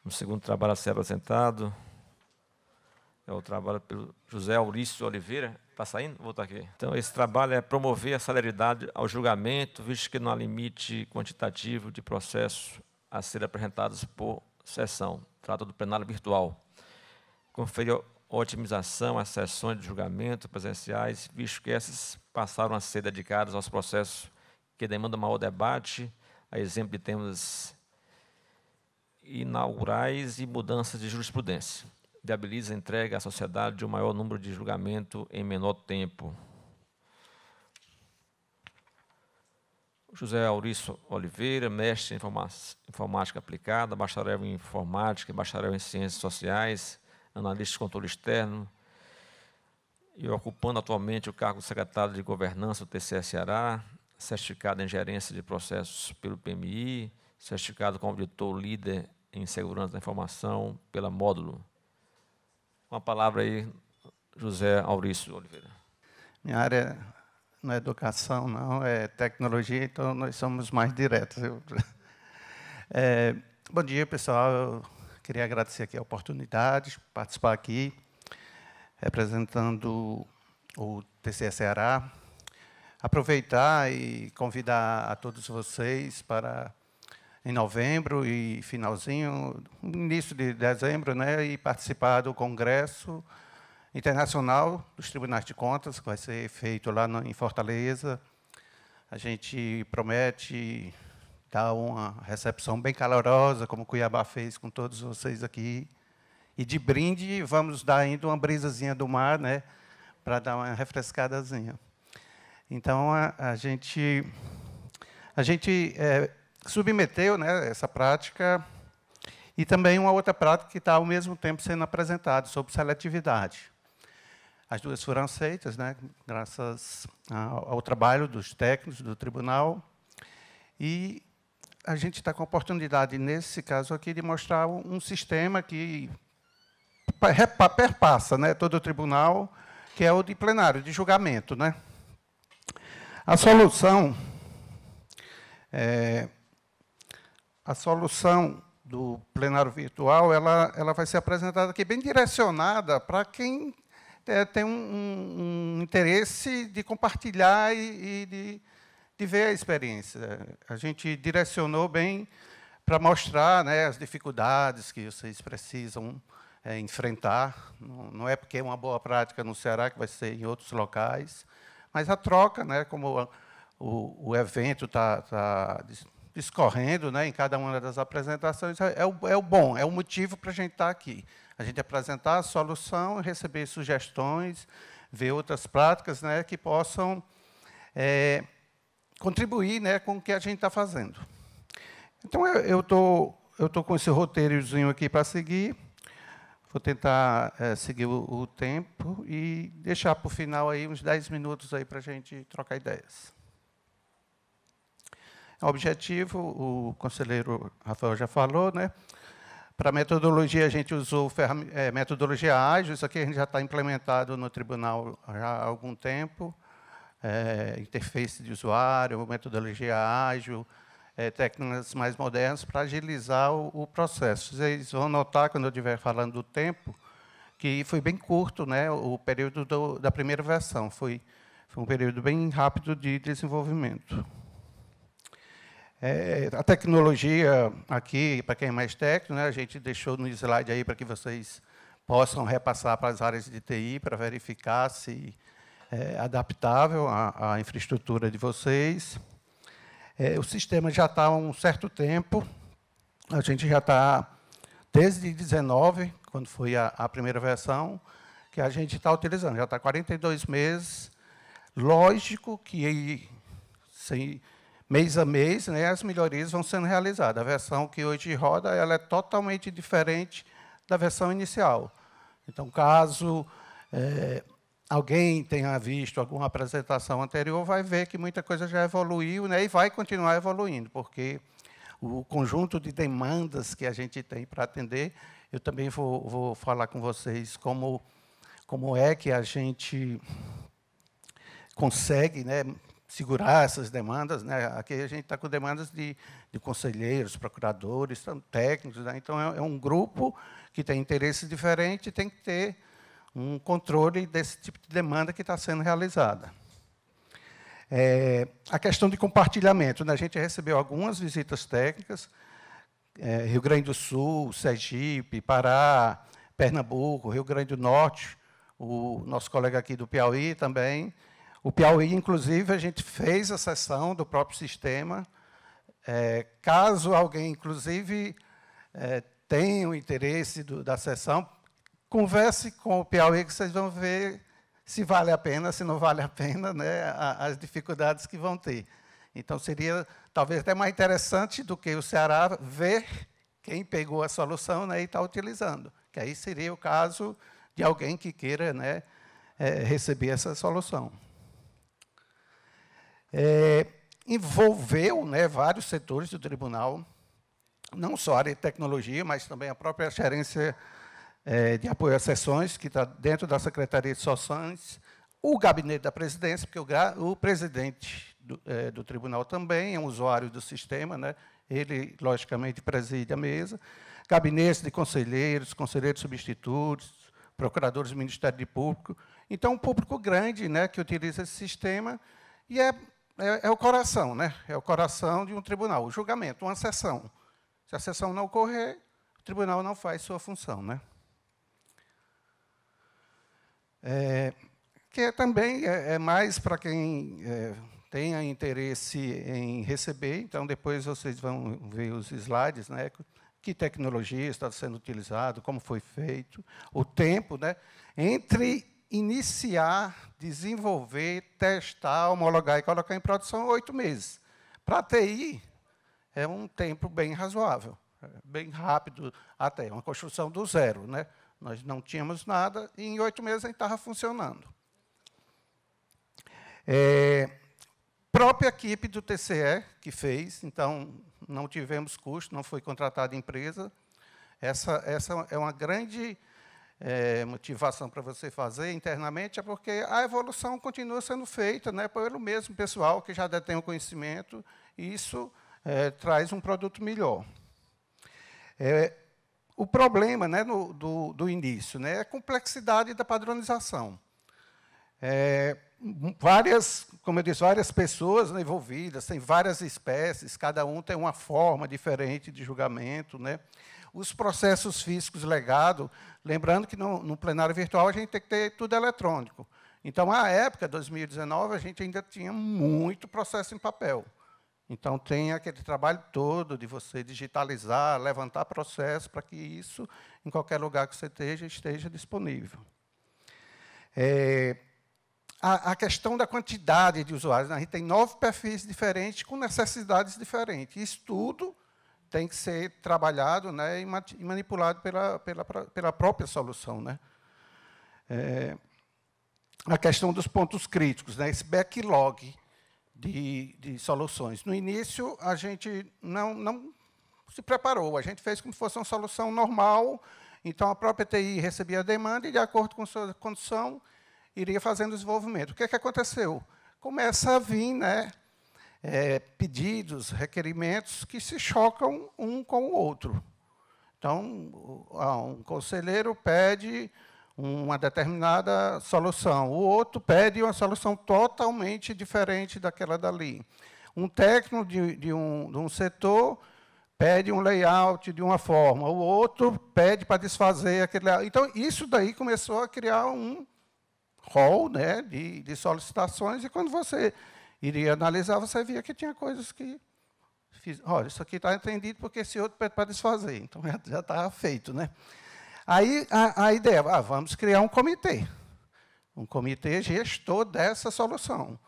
O segundo trabalho a ser apresentado é o trabalho pelo José Aurício Oliveira. Está saindo? Vou voltar aqui. Então, esse trabalho é promover a celeridade ao julgamento, visto que não há limite quantitativo de processos a ser apresentados por sessão. Trata do plenário virtual. Conferir otimização às sessões de julgamento presenciais, visto que essas passaram a ser dedicadas aos processos que demandam maior debate, a exemplo de temas inaugurais e mudanças de jurisprudência. Viabiliza a entrega à sociedade de um maior número de julgamento em menor tempo. José Aurício Oliveira, mestre em informática aplicada, bacharel em informática, bacharel em ciências sociais, analista de controle externo, e ocupando atualmente o cargo de secretário de governança do TCE Ceará, certificado em gerência de processos pelo PMI, certificado como auditor líder em segurança da informação pela Módulo. Com a palavra aí, José Aurício Oliveira. Minha área não é educação, não, é tecnologia, então nós somos mais diretos. Bom dia, pessoal. Eu queria agradecer aqui a oportunidade de participar aqui, representando o TCE Ceará. Aproveitar e convidar a todos vocês para, em novembro e finalzinho, início de dezembro, né, e participar do Congresso Internacional dos Tribunais de Contas, que vai ser feito lá em Fortaleza. A gente promete dar uma recepção bem calorosa, como Cuiabá fez com todos vocês aqui. E, de brinde, vamos dar ainda uma brisazinha do mar, né, para dar uma refrescadazinha. Então, a gente submeteu, né, essa prática e também uma outra prática que está, ao mesmo tempo, sendo apresentada, sobre seletividade. As duas foram aceitas, né, graças ao trabalho dos técnicos do tribunal. E a gente está com a oportunidade, nesse caso aqui, de mostrar um sistema que perpassa, né, todo o tribunal, que é o de plenário, de julgamento, né? A solução do plenário virtual, ela vai ser apresentada aqui, bem direcionada para quem tem um interesse de compartilhar e de ver a experiência. A gente direcionou bem para mostrar, né, as dificuldades que vocês precisam enfrentar. Não é porque é uma boa prática no Ceará que vai ser em outros locais, mas a troca, né, como o evento está discorrendo, né, em cada uma das apresentações, é o bom, é o motivo para a gente estar aqui. A gente apresentar a solução, receber sugestões, ver outras práticas, né, que possam contribuir, né, com o que a gente está fazendo. Então, eu estou com esse roteirozinho aqui para seguir. Vou tentar seguir o tempo e deixar para o final aí uns 10 minutos aí para a gente trocar ideias. O objetivo, o conselheiro Rafael já falou, né? Para a metodologia, a gente usou metodologia ágil. Isso aqui a gente já está implementado no tribunal já há algum tempo. Interface de usuário, metodologia ágil, técnicas mais modernas para agilizar o processo. Vocês vão notar, quando eu estiver falando do tempo, que foi bem curto, né, o período da primeira versão. Foi um período bem rápido de desenvolvimento. A tecnologia aqui, para quem é mais técnico, né, a gente deixou no slide aí para que vocês possam repassar para as áreas de TI, para verificar se é adaptável à infraestrutura de vocês. O sistema já está há um certo tempo, a gente já está, desde 19, quando foi a primeira versão, que a gente está utilizando, já está 42 meses. Lógico que, mês a mês, né, as melhorias vão sendo realizadas. A versão que hoje roda ela é totalmente diferente da versão inicial. Então, caso alguém tenha visto alguma apresentação anterior, vai ver que muita coisa já evoluiu, né, e vai continuar evoluindo, porque o conjunto de demandas que a gente tem para atender, eu também vou falar com vocês como é que a gente consegue, né, segurar essas demandas, né? Aqui a gente está com demandas de conselheiros, procuradores, técnicos, né? Então é um grupo que tem interesses diferentes e tem que ter um controle desse tipo de demanda que está sendo realizada. A questão de compartilhamento, né? A gente recebeu algumas visitas técnicas, Rio Grande do Sul, Sergipe, Pará, Pernambuco, Rio Grande do Norte, o nosso colega aqui do Piauí também. O Piauí, inclusive, a gente fez a sessão do próprio sistema. Caso alguém, inclusive, tenha o interesse da sessão, converse com o Piauí, que vocês vão ver se vale a pena, se não vale a pena, né, as dificuldades que vão ter. Então, seria talvez até mais interessante do que o Ceará ver quem pegou a solução, né, e está utilizando. Que aí seria o caso de alguém que queira, né, receber essa solução. Envolveu, né, vários setores do tribunal, não só a área de tecnologia, mas também a própria gerência de apoio às sessões, que está dentro da Secretaria de Sessões, o gabinete da presidência, porque o presidente do tribunal também é um usuário do sistema, né? Ele, logicamente, preside a mesa, gabinetes de conselheiros, conselheiros substitutos, procuradores do Ministério Público. Então, um público grande, né, que utiliza esse sistema, e é o coração, né? É o coração de um tribunal, o julgamento, uma sessão. Se a sessão não ocorrer, o tribunal não faz sua função, né? Que também é mais para quem tenha interesse em receber. Então, depois vocês vão ver os slides, né? Que tecnologia está sendo utilizada, como foi feito, o tempo, né, entre iniciar, desenvolver, testar, homologar e colocar em produção 8 meses. Para a TI, é um tempo bem razoável, bem rápido até, uma construção do zero, né? Nós não tínhamos nada e, em 8 meses, a gente estava funcionando. Própria equipe do TCE que fez, então, não tivemos custo, não foi contratada empresa. Essa é uma grande motivação para você fazer internamente, é porque a evolução continua sendo feita, né, pelo mesmo pessoal que já detém o conhecimento, e isso traz um produto melhor. O problema, né, do início, né, é a complexidade da padronização. Como eu disse, várias pessoas, né, envolvidas, tem várias espécies, cada um tem uma forma diferente de julgamento, né? Os processos físicos legados, lembrando que no plenário virtual a gente tem que ter tudo eletrônico. Então, à época, 2019, a gente ainda tinha muito processo em papel. Então, tem aquele trabalho todo de você digitalizar, levantar processo para que isso, em qualquer lugar que você esteja disponível. A questão da quantidade de usuários, né? A gente tem 9 perfis diferentes, com necessidades diferentes. Isso tudo tem que ser trabalhado, né, e manipulado pela própria solução, né? A questão dos pontos críticos, né, esse backlog de soluções. No início, a gente não se preparou, a gente fez como se fosse uma solução normal, então a própria TI recebia a demanda e, de acordo com sua condição, iria fazendo o desenvolvimento. O que aconteceu? Começa a vir, né, pedidos, requerimentos que se chocam um com o outro. Então, um conselheiro pede uma determinada solução, o outro pede uma solução totalmente diferente daquela dali. Um técnico de um setor pede um layout de uma forma, o outro pede para desfazer aquele layout. Então, isso daí começou a criar um rol, né, de solicitações, e quando você iria analisar, você via que tinha coisas que... Olha, isso aqui está entendido porque esse outro pede para desfazer. Então, já estava feito, né? Aí, a ideia, vamos criar um comitê gestor dessa solução.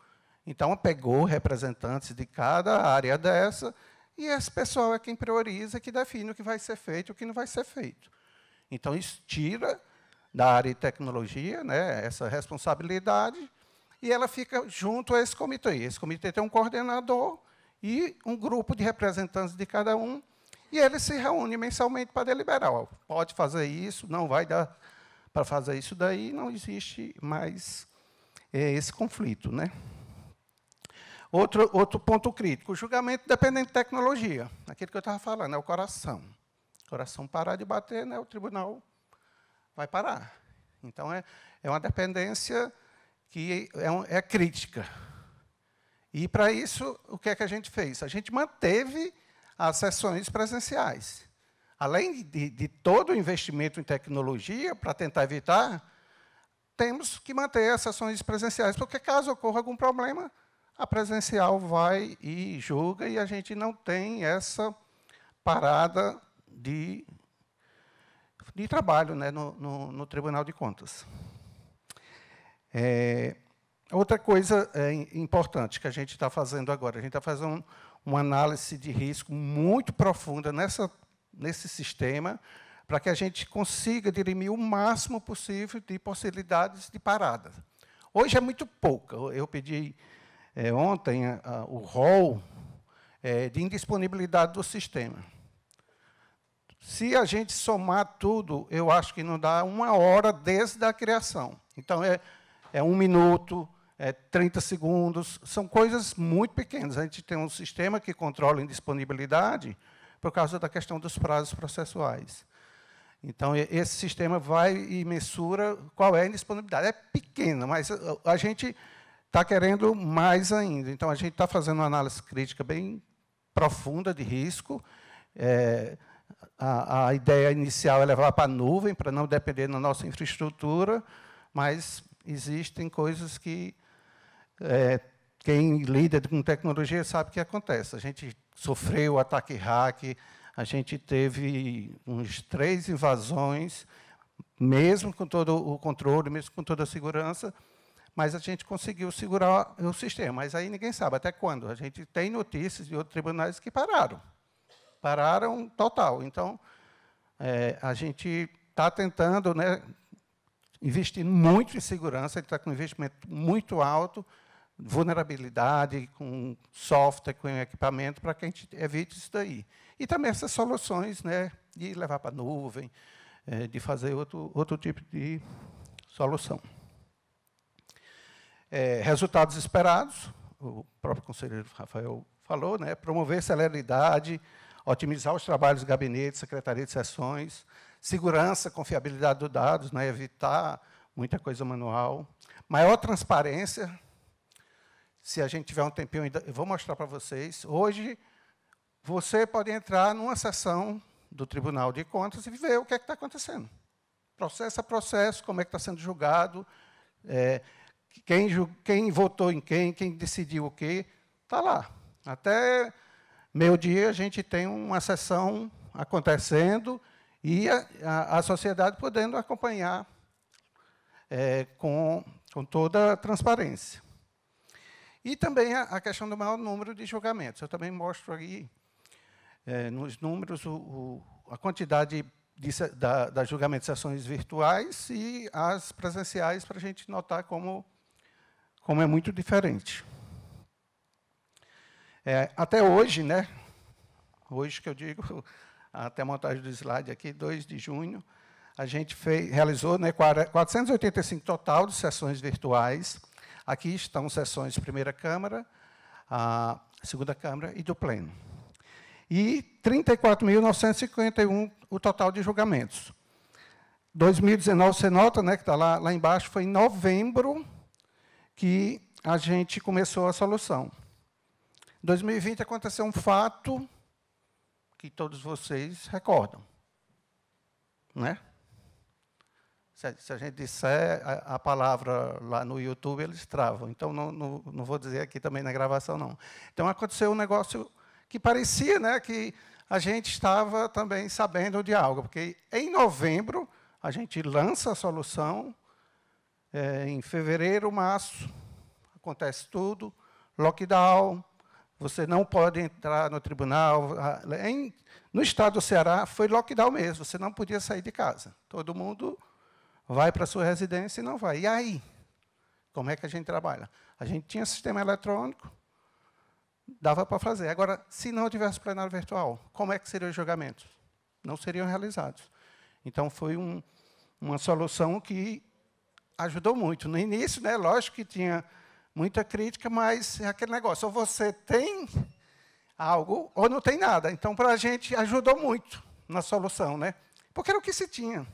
Então, pegou representantes de cada área dessa, e esse pessoal é quem prioriza, que define o que vai ser feito e o que não vai ser feito. Então, isso tira da área de tecnologia, né, essa responsabilidade, e ela fica junto a esse comitê. Esse comitê tem um coordenador e um grupo de representantes de cada um, e eles se reúnem mensalmente para deliberar. Pode fazer isso, não vai dar para fazer isso daí, não existe mais esse conflito, né? Outro ponto crítico, o julgamento dependendo de tecnologia. Aquilo que eu estava falando, é o coração. O coração parar de bater, né, o tribunal vai parar. Então, é uma dependência que é crítica. E, para isso, o que é que a gente fez? A gente manteve as sessões presenciais. Além de todo o investimento em tecnologia, para tentar evitar, temos que manter as sessões presenciais, porque, caso ocorra algum problema, a presencial vai e julga, e a gente não tem essa parada de trabalho, né, no Tribunal de Contas. Outra coisa importante que a gente está fazendo agora, a gente está fazendo uma análise de risco muito profunda nesse sistema, para que a gente consiga dirimir o máximo possível de possibilidades de parada. Hoje é muito pouca. Eu pedi ontem o rol de indisponibilidade do sistema. Se a gente somar tudo, eu acho que não dá 1 hora desde a criação. Então, é 1 minuto, 30 segundos, são coisas muito pequenas. A gente tem um sistema que controla a indisponibilidade por causa da questão dos prazos processuais. Então, esse sistema vai e mensura qual é a indisponibilidade. É pequena, mas a gente está querendo mais ainda. Então, a gente está fazendo uma análise crítica bem profunda de risco. A ideia inicial é levar para a nuvem, para não depender da nossa infraestrutura, mas existem coisas que quem lida com tecnologia sabe o que acontece. A gente sofreu ataque hack, a gente teve uns 3 invasões, mesmo com todo o controle, mesmo com toda a segurança, mas a gente conseguiu segurar o sistema. Mas aí ninguém sabe até quando. A gente tem notícias de outros tribunais que pararam. Pararam total. Então, a gente está tentando, né, investir muito em segurança, ele está com um investimento muito alto, vulnerabilidade, com software, com equipamento, para que a gente evite isso daí. E também essas soluções, né, de levar para a nuvem, de fazer outro tipo de solução. Resultados esperados, o próprio conselheiro Rafael falou, né, promover celeridade, otimizar os trabalhos de gabinete, secretaria de sessões, segurança, confiabilidade dos dados, né, evitar muita coisa manual, maior transparência. Se a gente tiver um tempinho, eu vou mostrar para vocês. Hoje, você pode entrar numa sessão do Tribunal de Contas e ver o que é que está acontecendo. Processo a processo, como é que está sendo julgado, quem votou em quem decidiu o quê, está lá. Até meio-dia, a gente tem uma sessão acontecendo e a sociedade podendo acompanhar com toda a transparência. E também a questão do maior número de julgamentos. Eu também mostro aí, nos números, a quantidade da julgamento de sessões virtuais e as presenciais, para a gente notar como é muito diferente. Até hoje, né, hoje que eu digo, até a montagem do slide aqui, 2 de junho, a gente realizou, né, 485 total de sessões virtuais. Aqui estão sessões de primeira Câmara, a segunda Câmara e do Pleno. E 34.951 o total de julgamentos. 2019, você nota, né, que está lá embaixo, foi em novembro que a gente começou a solução. Em 2020 aconteceu um fato que todos vocês recordam, né? Se a gente disser a palavra lá no YouTube, eles travam. Então, não vou dizer aqui também na gravação, não. Então, aconteceu um negócio que parecia, né, que a gente estava também sabendo de algo, porque em novembro a gente lança a solução, em fevereiro, março, acontece tudo, lockdown, você não pode entrar no tribunal. No estado do Ceará, foi lockdown mesmo, você não podia sair de casa. Todo mundo vai para a sua residência e não vai. E aí? Como é que a gente trabalha? A gente tinha sistema eletrônico, dava para fazer. Agora, se não tivesse plenário virtual, como é que seriam os julgamentos? Não seriam realizados. Então, foi uma solução que ajudou muito. No início, né, lógico que tinha muita crítica, mas é aquele negócio, ou você tem algo ou não tem nada. Então, para a gente, ajudou muito na solução, né? Porque era o que se tinha.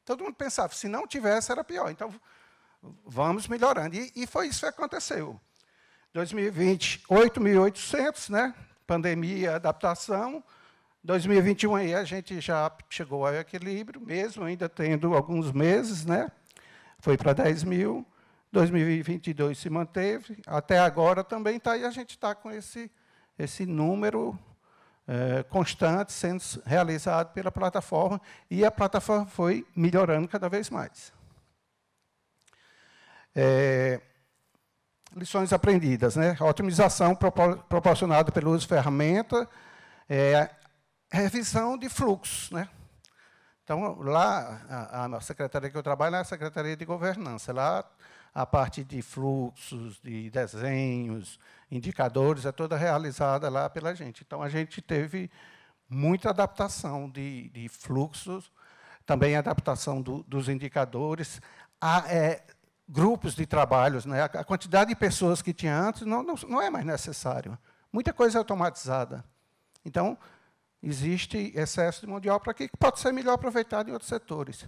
Todo mundo pensava, se não tivesse, era pior. Então, vamos melhorando. E foi isso que aconteceu. 2020, 8.800, né? Pandemia, adaptação. 2021, aí, a gente já chegou ao equilíbrio, mesmo ainda tendo alguns meses, né? Foi para 10.000. 2022 se manteve. Até agora também está, e a gente está com esse número constante sendo realizado pela plataforma, e a plataforma foi melhorando cada vez mais. Lições aprendidas, né? A otimização proporcionada pelo uso de ferramenta, revisão de fluxos, né? Então, lá, a secretaria que eu trabalho é a Secretaria de Governança. Lá, a parte de fluxos, de desenhos, indicadores, é toda realizada lá pela gente. Então, a gente teve muita adaptação de fluxos, também adaptação dos indicadores, grupos de trabalhos, né? A quantidade de pessoas que tinha antes não é mais necessário. Muita coisa é automatizada. Então, existe excesso de mão de obra aqui que pode ser melhor aproveitado em outros setores.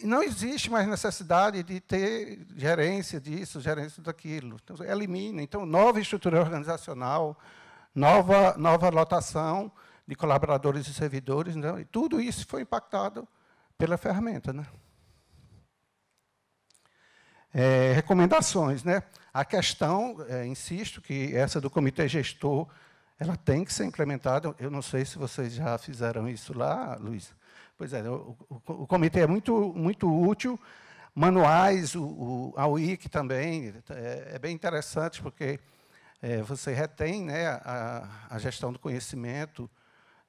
Não existe mais necessidade de ter gerência disso, gerência daquilo. Então, elimina. Então, nova estrutura organizacional, nova lotação de colaboradores e servidores, né? E tudo isso foi impactado pela ferramenta, né? Recomendações, né? A questão, insisto, que essa do comitê gestor, ela tem que ser implementada. Eu não sei se vocês já fizeram isso lá, Luiz. Pois é, o comitê é muito, muito útil. Manuais, a UIC também, é bem interessante, porque você retém, né, a gestão do conhecimento,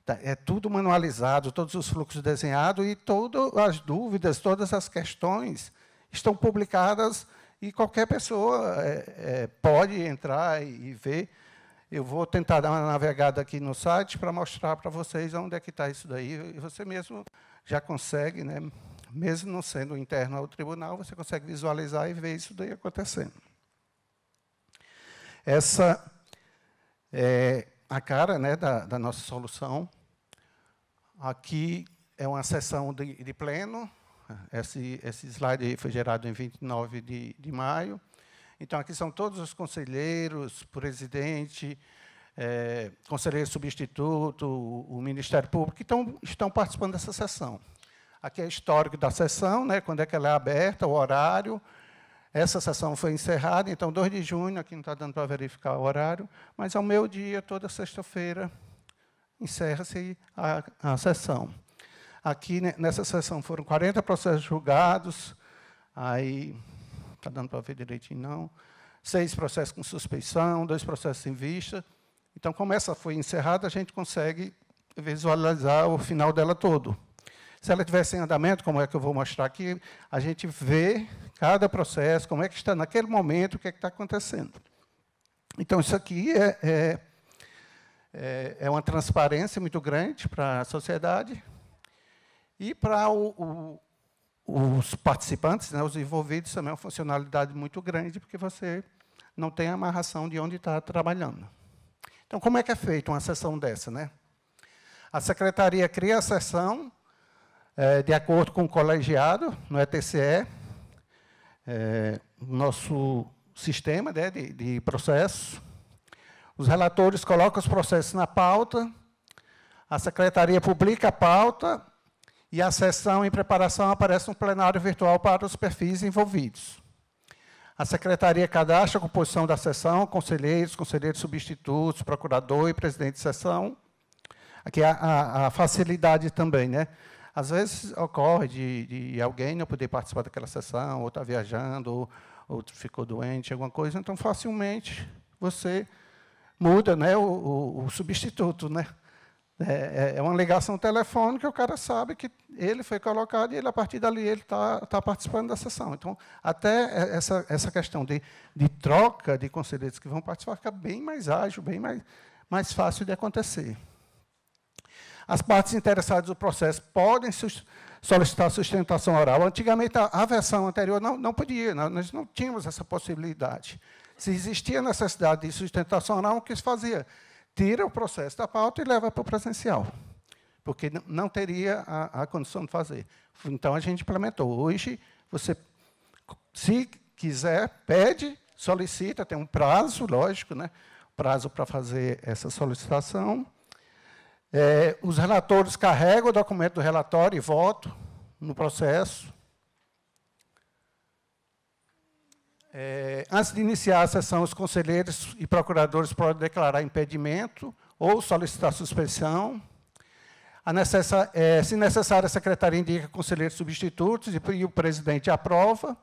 é tudo manualizado, todos os fluxos desenhados, e todas as dúvidas, todas as questões estão publicadas, e qualquer pessoa pode entrar e ver. Eu vou tentar dar uma navegada aqui no site para mostrar para vocês onde é que está isso daí. E você mesmo já consegue, né, mesmo não sendo interno ao tribunal, você consegue visualizar e ver isso daí acontecendo. Essa é a cara, né, da nossa solução. Aqui é uma sessão de pleno. Esse slide aí foi gerado em 29 de maio. Então, aqui são todos os conselheiros, presidente, conselheiro substituto, o Ministério Público, que estão participando dessa sessão. Aqui é o histórico da sessão, né, quando é que ela é aberta, o horário. Essa sessão foi encerrada, então, 2 de junho, aqui não está dando para verificar o horário, mas ao meio-dia, toda sexta-feira, encerra-se a sessão. Aqui, nessa sessão, foram 40 processos julgados, aí... Está dando para ver direitinho, não. 6 processos com suspeição, 2 processos em vista. Então, como essa foi encerrada, a gente consegue visualizar o final dela todo. Se ela tivesse em andamento, como é que eu vou mostrar aqui, a gente vê cada processo, como é que está naquele momento, o que é que está acontecendo. Então, isso aqui é uma transparência muito grande para a sociedade e para os participantes, né, os envolvidos, também é uma funcionalidade muito grande, porque você não tem amarração de onde está trabalhando. Então, como é que é feita uma sessão dessa, né? A secretaria cria a sessão de acordo com o colegiado, no ETCE, nosso sistema, né, de processos. Os relatores colocam os processos na pauta, a secretaria publica a pauta, e a sessão em preparação aparece no plenário virtual para os perfis envolvidos. A secretaria cadastra a composição da sessão, conselheiros substitutos, procurador e presidente de sessão. Aqui a facilidade também, né? Às vezes ocorre de alguém não poder participar daquela sessão, ou está viajando, ou ficou doente, alguma coisa, então facilmente você muda, né, o substituto, né? É uma ligação telefônica, o cara sabe que ele foi colocado e ele, a partir dali ele está participando da sessão. Então, até essa questão de troca de conselheiros que vão participar fica bem mais ágil, bem mais fácil de acontecer. As partes interessadas no processo podem solicitar sustentação oral. Antigamente, a versão anterior não podia, nós não tínhamos essa possibilidade. Se existia necessidade de sustentação oral, o que se fazia? Tira o processo da pauta e leva para o presencial, porque não teria a condição de fazer. Então, a gente implementou. Hoje, você, se quiser, pede, solicita, tem um prazo, lógico, né? Prazo para fazer essa solicitação. Os relatores carregam o documento do relatório e votam no processo. Antes de iniciar a sessão, os conselheiros e procuradores podem declarar impedimento ou solicitar suspensão. Se necessário, a secretaria indica conselheiros substitutos e o presidente aprova.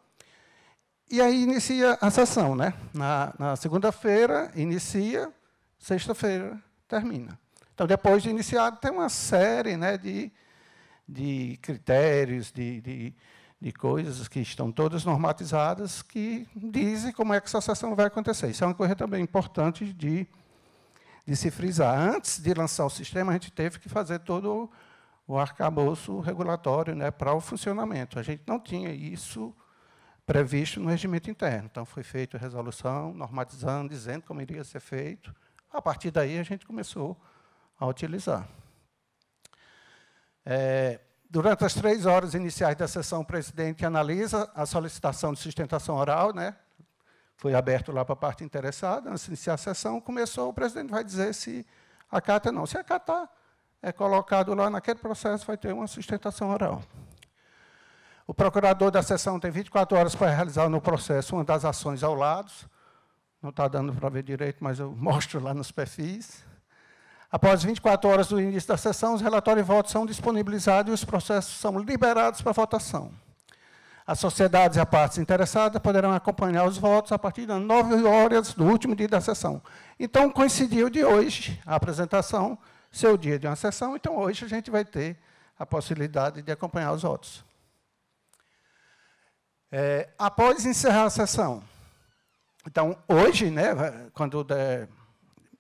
E aí inicia a sessão, né? Na segunda-feira, inicia, sexta-feira, termina. Então, depois de iniciado, tem uma série, né, de critérios, de coisas que estão todas normatizadas, que dizem como é que essa sessão vai acontecer. Isso é uma coisa também importante de se frisar. Antes de lançar o sistema, a gente teve que fazer todo o arcabouço regulatório, né, para o funcionamento. A gente não tinha isso previsto no regimento interno. Então, foi feita a resolução, normatizando, dizendo como iria ser feito. A partir daí, a gente começou a utilizar. Durante as 3 horas iniciais da sessão, o presidente analisa a solicitação de sustentação oral, né? Foi aberto lá para a parte interessada. Antes de iniciar a sessão, começou, o presidente vai dizer se acata ou não. Se acatar, é colocado lá naquele processo, vai ter uma sustentação oral. O procurador da sessão tem 24 horas para realizar no processo uma das ações ao lado. Não está dando para ver direito, mas eu mostro lá nos perfis. Após 24 horas do início da sessão, os relatórios e votos são disponibilizados e os processos são liberados para votação. As sociedades e as partes interessadas poderão acompanhar os votos a partir das 9 horas do último dia da sessão. Então, coincidiu de hoje a apresentação, ser o dia de uma sessão, então hoje a gente vai ter a possibilidade de acompanhar os votos. Após encerrar a sessão, então, hoje, né, quando der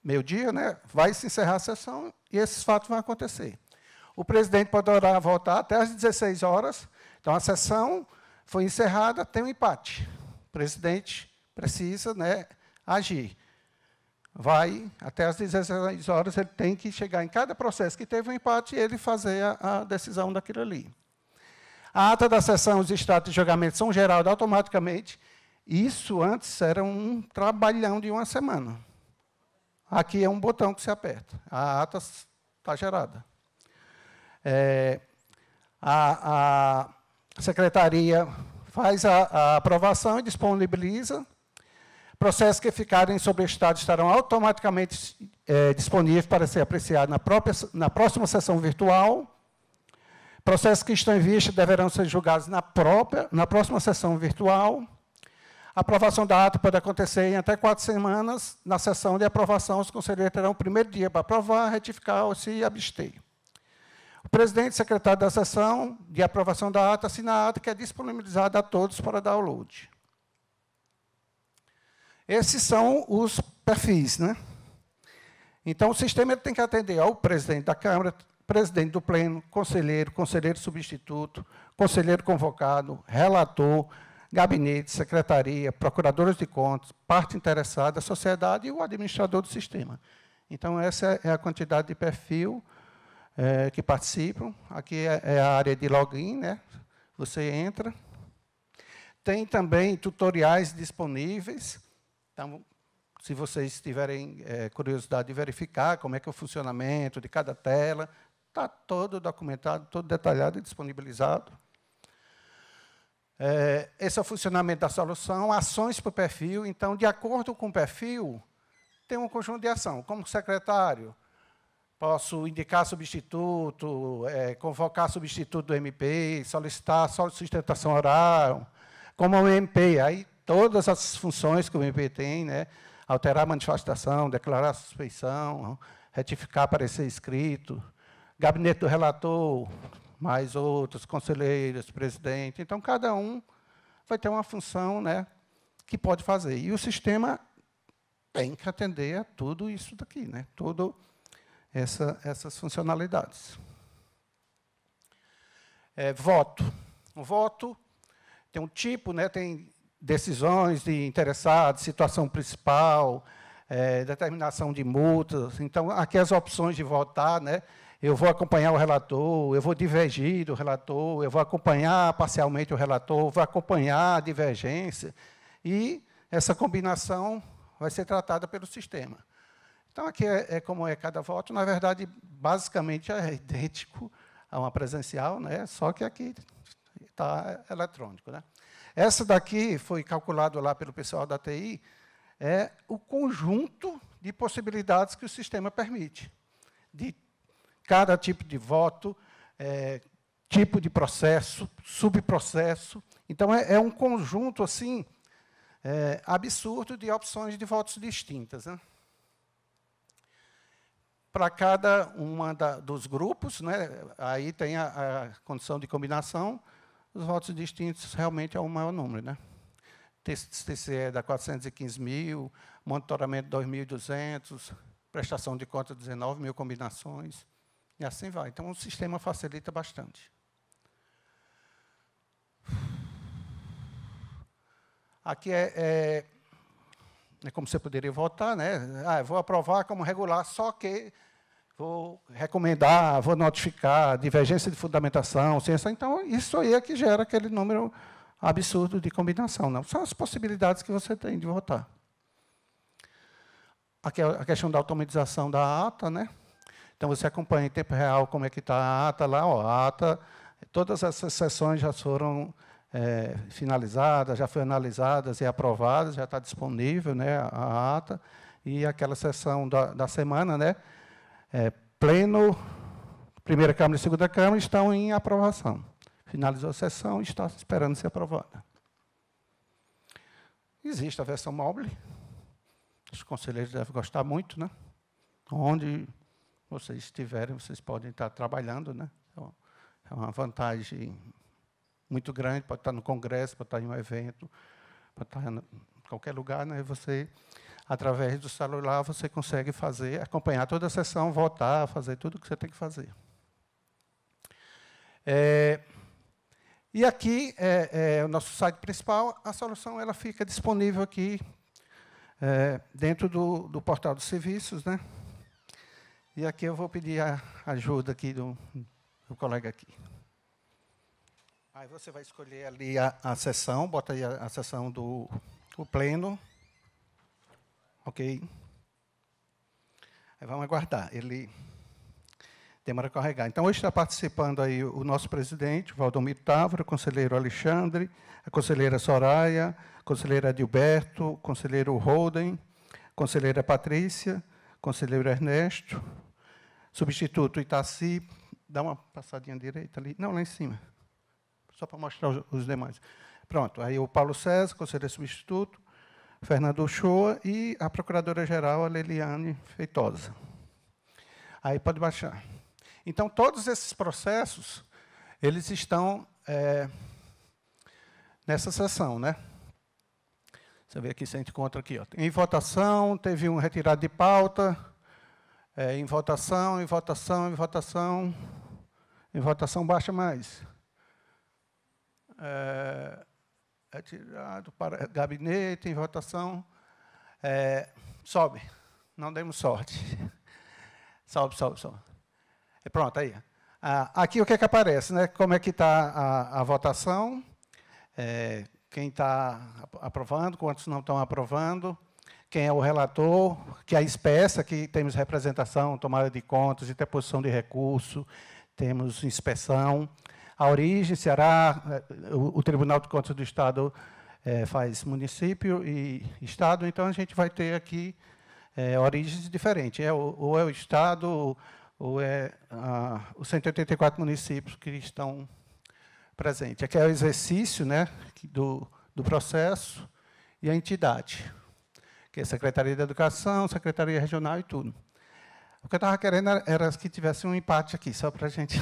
meio-dia, né, vai se encerrar a sessão e esses fatos vão acontecer. O presidente poderá votar até às 16 horas. Então, a sessão foi encerrada, tem um empate. O presidente precisa, né, agir. Vai até às 16 horas, ele tem que chegar em cada processo que teve um empate e ele fazer a decisão daquilo ali. A ata da sessão, os extratos de julgamento são gerados automaticamente. Isso antes era um trabalhão de uma semana. Aqui é um botão que se aperta. A ata está gerada. A secretaria faz a aprovação e disponibiliza. Processos que ficarem sobre o Estado estarão automaticamente disponíveis para ser apreciados na próxima sessão virtual. Processos que estão em vista deverão ser julgados na próxima sessão virtual. A aprovação da ata pode acontecer em até 4 semanas. Na sessão de aprovação, os conselheiros terão o primeiro dia para aprovar, retificar ou se abster. O presidente e secretário da sessão de aprovação da ata assina a ata que é disponibilizada a todos para download. Esses são os perfis, né? Então, o sistema ele tem que atender ao presidente da Câmara, presidente do Pleno, conselheiro, conselheiro substituto, conselheiro convocado, relator, gabinete, secretaria, procuradores de contas, parte interessada, sociedade e o administrador do sistema. Então, essa é a quantidade de perfil que participam. Aqui é a área de login, né? Você entra. Tem também tutoriais disponíveis. Então, se vocês tiverem curiosidade de verificar como é que é o funcionamento de cada tela, está todo documentado, todo detalhado e disponibilizado. Esse é o funcionamento da solução, ações para o perfil. Então, de acordo com o perfil, tem um conjunto de ação. Como secretário, posso indicar substituto, convocar substituto do MP, solicitar sustentação oral. Como o MP, aí todas as funções que o MP tem, né? Alterar a manifestação, declarar a suspeição, retificar parecer escrito, gabinete do relator, mais outros, conselheiros, presidente. Então, cada um vai ter uma função, né, que pode fazer. E o sistema tem que atender a tudo isso daqui, né? Todo essas funcionalidades. Voto. O voto tem um tipo, né, tem decisões de interessados, situação principal, determinação de multas. Então, aqui as opções de votar, né, eu vou acompanhar o relator, eu vou divergir do relator, eu vou acompanhar parcialmente o relator, vou acompanhar a divergência, e essa combinação vai ser tratada pelo sistema. Então, aqui como é cada voto, na verdade, basicamente é idêntico a uma presencial, né, só que aqui está eletrônico, né. Essa daqui foi calculado lá pelo pessoal da TI, é o conjunto de possibilidades que o sistema permite, de cada tipo de voto, tipo de processo, subprocesso. Então, é um conjunto assim absurdo de opções de votos distintas, né? Para cada uma dos grupos, né, aí tem a condição de combinação, os votos distintos realmente é o maior número, né? TCE dá 415 mil, monitoramento 2.200, prestação de conta 19 mil combinações, e assim vai. Então, o sistema facilita bastante. Aqui é como você poderia votar, né? Eu vou aprovar como regular, só que vou recomendar, vou notificar, divergência de fundamentação, ciência. Então, isso aí é que gera aquele número absurdo de combinação. Não são as possibilidades que você tem de votar. Aqui é a questão da automatização da ata, né? Então, você acompanha em tempo real como é que está a ata lá. Ó, a ata, todas essas sessões já foram finalizadas, já foram analisadas e aprovadas, já está disponível, né, a ata. E aquela sessão da semana, né, pleno, primeira Câmara e segunda Câmara, estão em aprovação. Finalizou a sessão e está esperando ser aprovada. Existe a versão mobile. Os conselheiros devem gostar muito, né? Onde vocês estiverem, vocês podem estar trabalhando, né? Então, é uma vantagem muito grande, pode estar no congresso, pode estar em um evento, pode estar em qualquer lugar, né? Você, através do celular, você consegue acompanhar toda a sessão, votar, fazer tudo o que você tem que fazer. E aqui é o nosso site principal. A solução ela fica disponível aqui dentro do portal dos serviços, né? E aqui eu vou pedir a ajuda aqui do colega aqui. Aí você vai escolher ali a sessão, bota aí a sessão do pleno. Ok? Aí vamos aguardar. Ele demora a carregar. Então, hoje está participando aí o nosso presidente, Valdomiro Távora, o conselheiro Alexandre, a conselheira Soraya, a conselheira Adilberto, o conselheiro Holden, a conselheira Patrícia, o conselheiro Ernesto, substituto Itaci, dá uma passadinha direita ali, não, lá em cima, só para mostrar os demais. Pronto, aí o Paulo César, conselheiro substituto, Fernando Uchoa e a procuradora-geral, a Leliane Feitosa. Aí pode baixar. Então, todos esses processos, eles estão nessa sessão, né? Você vê aqui, você encontra aqui. Ó. Em votação, teve um retirado de pauta, em votação, em votação, em votação, em votação baixa mais. Retirado para gabinete, em votação, sobe. Não demos sorte. Sobe. Pronto, aí. Aqui o que aparece, né? Como é que está a votação, quem está aprovando, quantos não estão aprovando, quem é o relator, que é a espécie, aqui temos representação, tomada de contas, interposição de recurso, temos inspeção. A origem, Ceará, o Tribunal de Contas do Estado faz município e Estado, então a gente vai ter aqui origens diferentes. Ou é o Estado, ou os 184 municípios que estão presentes. Aqui é o exercício, né, do processo e a entidade, que é a Secretaria de Educação, Secretaria Regional e tudo. O que eu estava querendo era que tivesse um empate aqui, só para a gente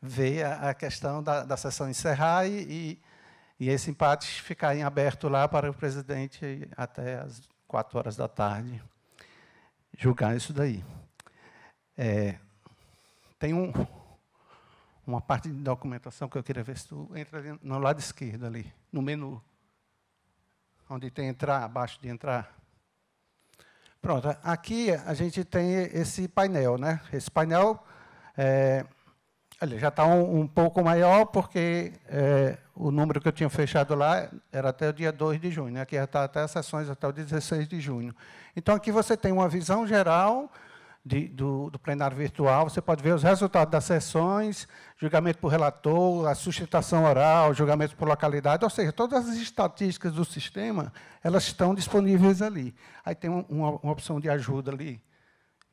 ver a questão da sessão encerrar e esse empate ficar em aberto lá para o presidente até às 4 horas da tarde julgar isso daí. Tem uma parte de documentação que eu queria ver se tu entra ali no lado esquerdo, ali, no menu, onde tem entrar, abaixo de entrar. Pronto, aqui a gente tem esse painel, né? Esse painel olha, já está um pouco maior, porque o número que eu tinha fechado lá era até o dia 2 de junho, né? Aqui já está até as sessões até o 16 de junho. Então, aqui você tem uma visão geral do plenário virtual, você pode ver os resultados das sessões, julgamento por relator, a sustentação oral, julgamento por localidade, ou seja, todas as estatísticas do sistema, elas estão disponíveis ali. Aí tem uma opção de ajuda ali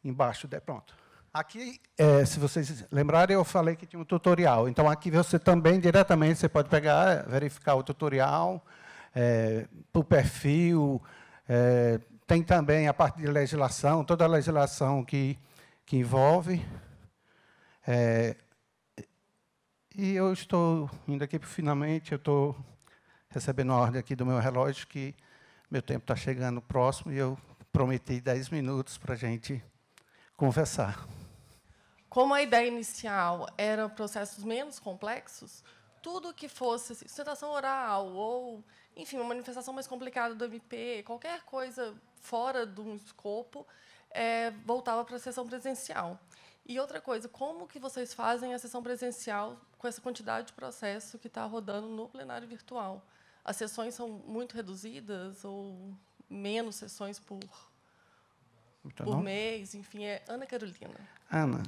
embaixo, pronto. Aqui, se vocês lembrarem, eu falei que tinha um tutorial. Então, aqui você também, diretamente, você pode pegar, verificar o tutorial, por perfil, tem também a parte de legislação, toda a legislação que envolve. E eu estou indo aqui, finalmente, eu estou recebendo uma ordem aqui do meu relógio, que meu tempo está chegando próximo, e eu prometi 10 minutos para a gente conversar. Como a ideia inicial era processos menos complexos, tudo que fosse sustentação oral ou, enfim, uma manifestação mais complicada do MP, qualquer coisa fora do escopo, voltava para a sessão presencial. E outra coisa, como que vocês fazem a sessão presencial com essa quantidade de processo que está rodando no plenário virtual? As sessões são muito reduzidas ou menos sessões por mês? Enfim, Ana Carolina. Ana,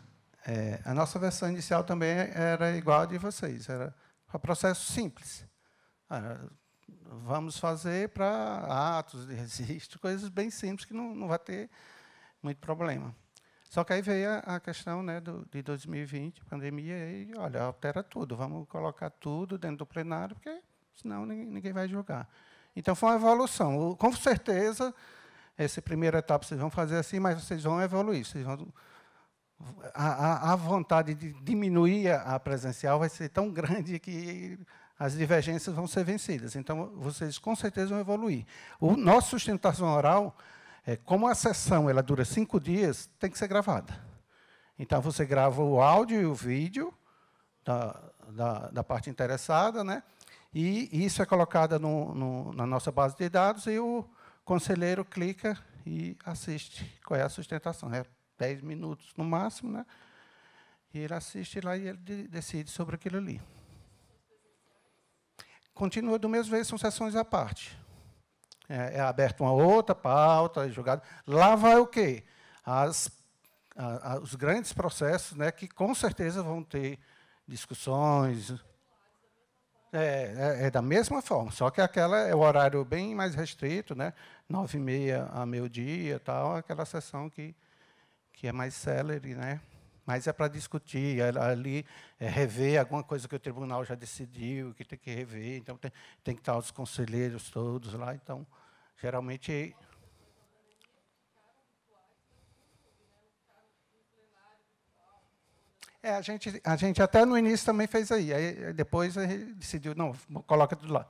a nossa versão inicial também era igual a de vocês, era um processo simples. Vamos fazer para atos de registro, coisas bem simples, que não vai ter muito problema. Só que aí veio a questão, né, de 2020, pandemia, e, olha, altera tudo, vamos colocar tudo dentro do plenário, porque senão ninguém vai julgar. Então, foi uma evolução. Com certeza, essa primeira etapa vocês vão fazer assim, mas vocês vão evoluir. Vocês vão, a vontade de diminuir a presencial vai ser tão grande que as divergências vão ser vencidas. Então, vocês, com certeza, vão evoluir. O nosso sustentação oral, como a sessão ela dura 5 dias, tem que ser gravada. Então, você grava o áudio e o vídeo da parte interessada, né? E isso é colocado na nossa base de dados, e o conselheiro clica e assiste qual é a sustentação. 10 minutos no máximo, né? E ele assiste lá e ele decide sobre aquilo ali. Continua do mesmo jeito, são sessões à parte. É aberta uma outra pauta, é julgado. Lá vai o quê? Os grandes processos, né, que com certeza vão ter discussões. Da mesma forma, só que aquela é o horário bem mais restrito, né, 9h30 a meio-dia, tal, aquela sessão que é mais célere, né? Mas é para discutir, ali rever alguma coisa que o tribunal já decidiu, que tem que rever, então tem que estar os conselheiros todos lá, então, geralmente... A gente até no início também fez aí depois a gente decidiu, não, coloca tudo lá.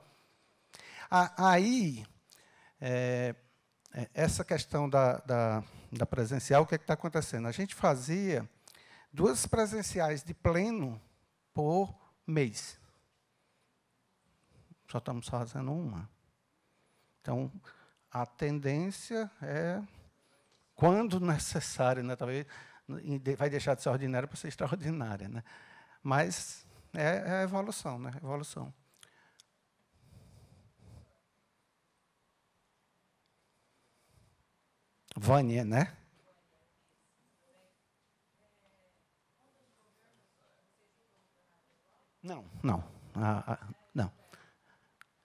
Aí, essa questão da presencial, o que está acontecendo? A gente fazia 2 presenciais de pleno por mês. Só estamos fazendo uma. Então, a tendência é, quando necessário, né, talvez vai deixar de ser ordinária para ser extraordinária, né? Mas é a evolução, né? Evolução. Vânia, né? Não. Não.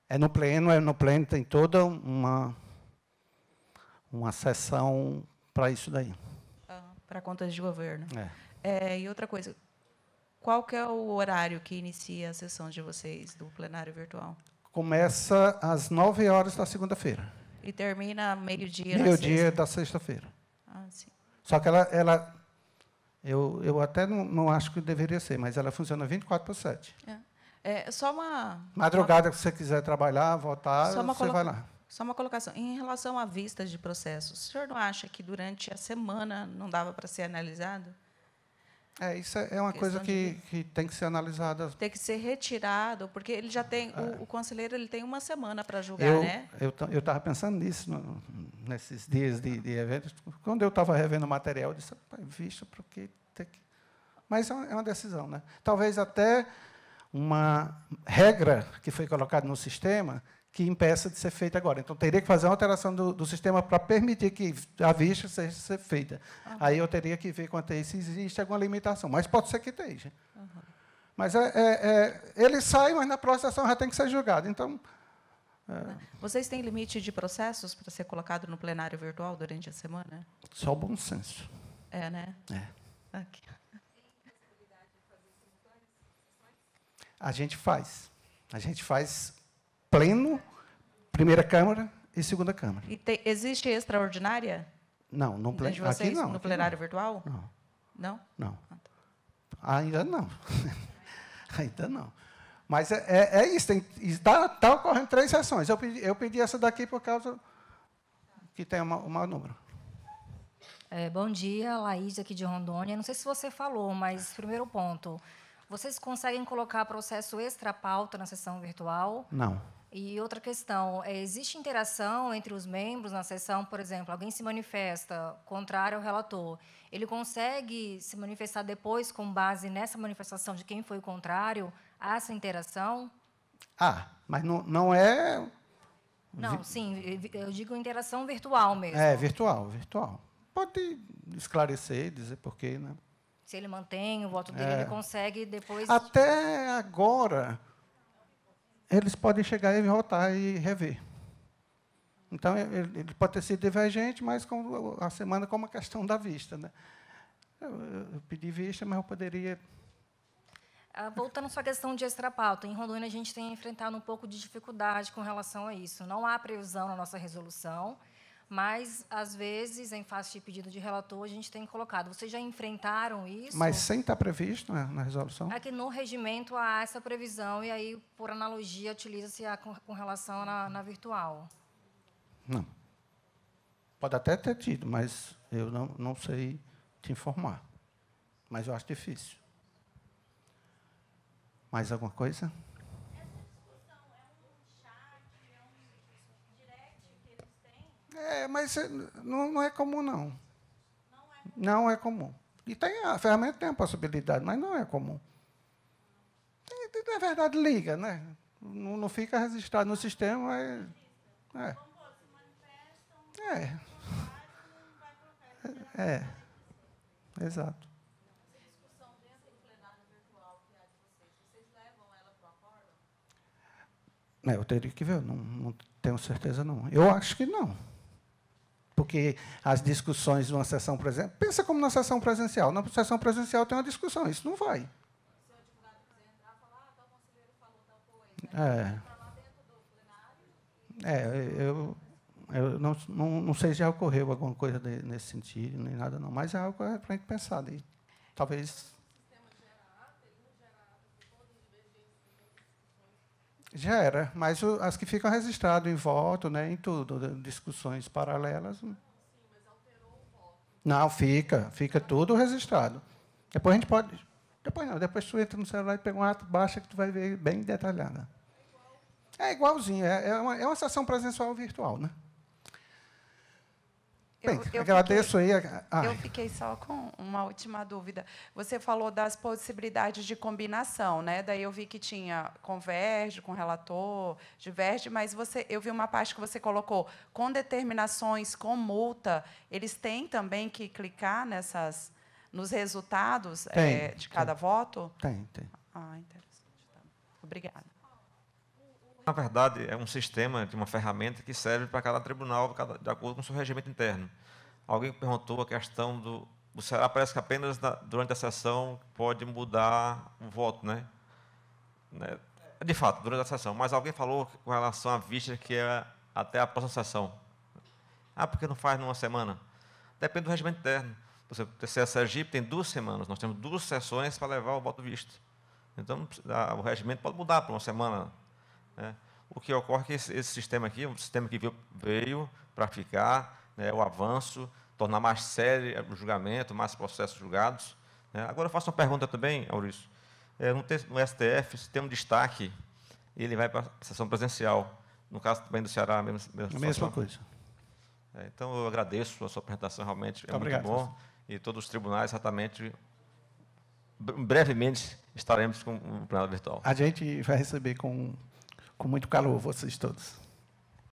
É no pleno tem toda uma sessão para isso daí. Para contas de governo. E outra coisa, qual que é o horário que inicia a sessão de vocês do plenário virtual? Começa às 9h da segunda-feira. E termina meio-dia Meio-dia da sexta-feira. Sim. Só que eu até não acho que deveria ser, mas ela funciona 24/7. Só uma... Madrugada, se você quiser trabalhar, votar, você vai lá. Só uma colocação. Em relação a vistas de processos, o senhor não acha que durante a semana não dava para ser analisado? Isso é uma coisa que tem que ser analisada. Tem que ser retirado, porque ele já tem, o conselheiro ele tem uma semana para julgar, né? Eu estava pensando nisso nesses dias de eventos. Quando eu estava revendo o material, eu disse, visto, porque tem que... Mas é uma decisão, né? Talvez até uma regra que foi colocada no sistema que impeça de ser feita agora. Então, teria que fazer uma alteração do sistema para permitir que a vista seja feita. Aí eu teria que ver quanto a isso, se existe alguma limitação. Mas pode ser que esteja. Mas ele sai, mas na próxima sessão já tem que ser julgado. Então, Vocês têm limite de processos para ser colocado no plenário virtual durante a semana? só o bom senso. Né? Aqui. A gente faz pleno, primeira Câmara e segunda Câmara. E existe extraordinária? Não, aqui não. No plenário virtual? Não. Não? Não. Ainda não. Ainda não. Mas é isso. Está ocorrendo 3 sessões. Eu pedi essa daqui por causa que tem um maior número. Bom dia, Laís, aqui de Rondônia. Não sei se você falou, mas, primeiro ponto, vocês conseguem colocar processo extra-pauta na sessão virtual? Não. E outra questão, existe interação entre os membros na sessão? Por exemplo, alguém se manifesta contrário ao relator. Ele consegue se manifestar depois com base nessa manifestação de quem foi contrário? Há essa interação? Mas não é... Não, sim, eu digo interação virtual mesmo. Virtual. Pode esclarecer, dizer por quê, né? Se ele mantém o voto dele, ele consegue depois... Até agora, eles podem chegar e votar e rever. Então, ele pode ter sido divergente, mas com a semana como a questão da vista, né? Eu pedi vista, mas eu poderia... Voltando à sua questão de extrapauta, em Rondônia a gente tem enfrentado um pouco de dificuldade com relação a isso. Não há previsão na nossa resolução, mas, às vezes, em face de pedido de relator, a gente tem colocado. Vocês já enfrentaram isso? Mas sem estar previsto na resolução? É que no regimento há essa previsão, e aí, por analogia, utiliza-se com relação na virtual. Não. Pode até ter tido, mas eu não sei te informar. Mas eu acho difícil. Mais alguma coisa? Mas não é comum, não. Não é comum. E a ferramenta tem a possibilidade, mas não é comum. Na verdade, liga, né? Não fica registrado no sistema. Exato. Eu teria que ver, não tenho certeza, não. Eu acho que não. Porque as discussões de uma sessão presencial... Pensa como na sessão presencial. Na sessão presencial tem uma discussão, isso não vai. Se o advogado quiser entrar e falar, o conselheiro falou tal coisa. Eu não sei se já ocorreu alguma coisa nesse sentido, nem nada, não. Mas é algo para a gente pensar. Daí. Talvez... Já era, mas as que ficam registradas em voto, né, em tudo, discussões paralelas. Sim, mas alterou o voto. Não, fica tudo registrado. Depois a gente pode... Depois tu entra no celular e pega um ato, baixa que tu vai ver bem detalhada. É igualzinho, é uma sessão presencial virtual, né? Bem, agradeço aí. Eu fiquei só com uma última dúvida. Você falou das possibilidades de combinação, né? Daí eu vi que tinha converge com relator, diverge, mas eu vi uma parte que você colocou com determinações, com multa. Eles têm também que clicar nos resultados de cada voto? Tem. Interessante. Tá. Obrigada. Na verdade, é um sistema, uma ferramenta que serve para cada tribunal, de acordo com o seu regimento interno. Alguém perguntou a questão do Ceará, parece que apenas durante a sessão pode mudar o voto, né? De fato, durante a sessão. Mas alguém falou com relação à vista que é até a próxima sessão. Por que não faz numa semana? Depende do regimento interno. O TCE Sergipe tem 2 semanas, nós temos 2 sessões para levar o voto visto. Então, o regimento pode mudar para uma semana. O que ocorre é que esse sistema aqui é um sistema que veio para ficar, o avanço, tornar mais sério o julgamento, mais processos julgados, Agora eu faço uma pergunta também, Maurício. No STF, se tem um destaque, ele vai para a sessão presencial. No caso também do Ceará, a mesma coisa. Então, eu agradeço a sua apresentação, realmente é muito bom. E todos os tribunais, exatamente, brevemente estaremos com o plenário virtual. A gente vai receber com muito calor vocês todos.